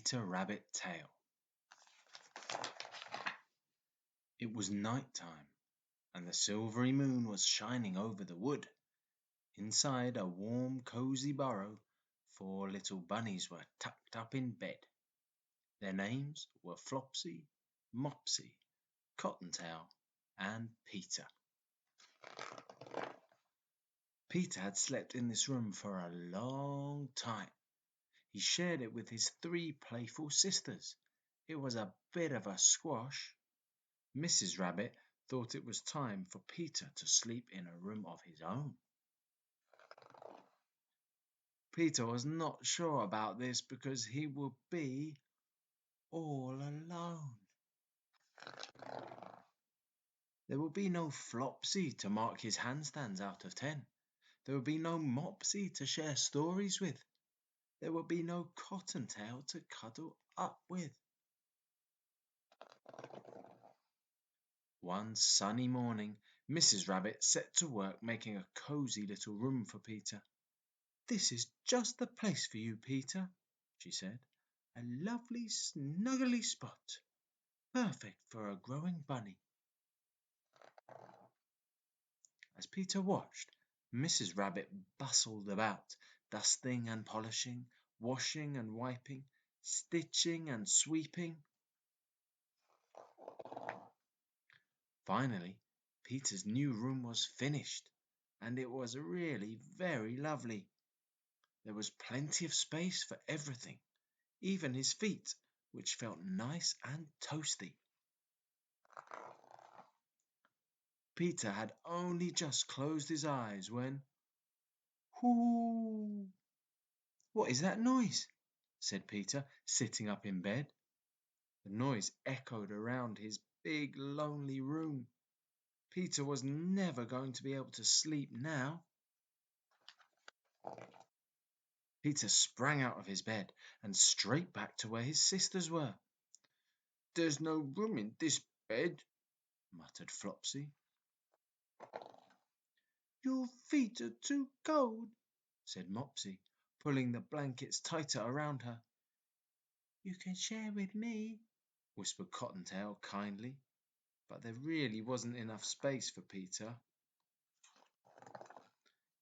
Peter Rabbit Tale. It was night time, and the silvery moon was shining over the wood. Inside a warm, cozy burrow, 4 little bunnies were tucked up in bed. Their names were Flopsy, Mopsy, Cottontail, and Peter. Peter had slept in this room for a long time. He shared it with his 3 playful sisters. It was a bit of a squash. Mrs. Rabbit thought it was time for Peter to sleep in a room of his own. Peter was not sure about this because he would be all alone. There would be no Flopsy to mark his handstands out of 10. There would be no Mopsy to share stories with. There would be no Cottontail to cuddle up with. One sunny morning, Mrs. Rabbit set to work making a cozy little room for Peter. "This is just the place for you, Peter," she said. "A lovely, snuggly spot, perfect for a growing bunny." As Peter watched, Mrs. Rabbit bustled about, dusting and polishing, washing and wiping, stitching and sweeping. Finally, Peter's new room was finished, and it was really very lovely. There was plenty of space for everything, even his feet, which felt nice and toasty. Peter had only just closed his eyes when, "Hoo!" "What is that noise?" said Peter, sitting up in bed. The noise echoed around his big, lonely room. Peter was never going to be able to sleep now. Peter sprang out of his bed and straight back to where his sisters were. "There's no room in this bed," muttered Flopsy. "Your feet are too cold," said Mopsy, pulling the blankets tighter around her. "You can share with me," whispered Cottontail kindly, but there really wasn't enough space for Peter.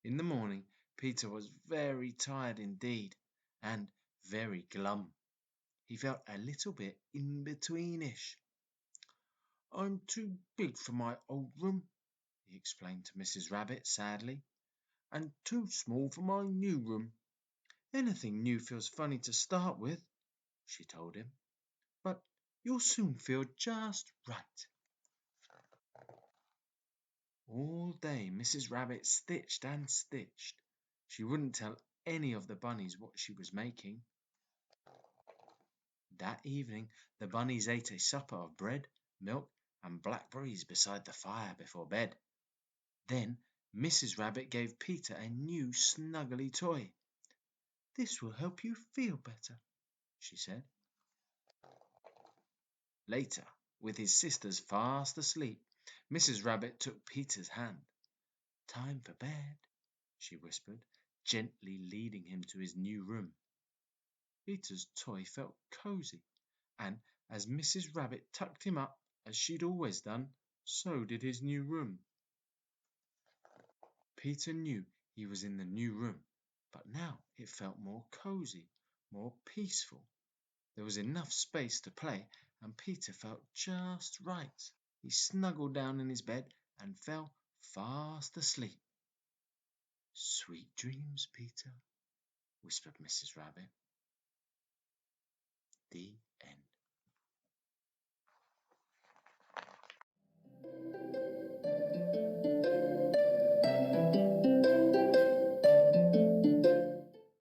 In the morning, Peter was very tired indeed, and very glum. He felt a little bit in-betweenish. "I'm too big for my old room," he explained to Mrs. Rabbit sadly, "and too small for my new room. Anything new feels funny to start with," she told him, "but you'll soon feel just right." All day Mrs. Rabbit stitched and stitched. She wouldn't tell any of the bunnies what she was making. That evening the bunnies ate a supper of bread, milk, and blackberries beside the fire before bed. Then Mrs. Rabbit gave Peter a new snuggly toy. "This will help you feel better," she said. Later, with his sisters fast asleep, Mrs. Rabbit took Peter's hand. "Time for bed," she whispered, gently leading him to his new room. Peter's toy felt cozy, and as Mrs. Rabbit tucked him up, as she'd always done, so did his new room. Peter knew he was in the new room, but now it felt more cozy, more peaceful. There was enough space to play, and Peter felt just right. He snuggled down in his bed and fell fast asleep. "Sweet dreams, Peter," whispered Mrs. Rabbit. The end.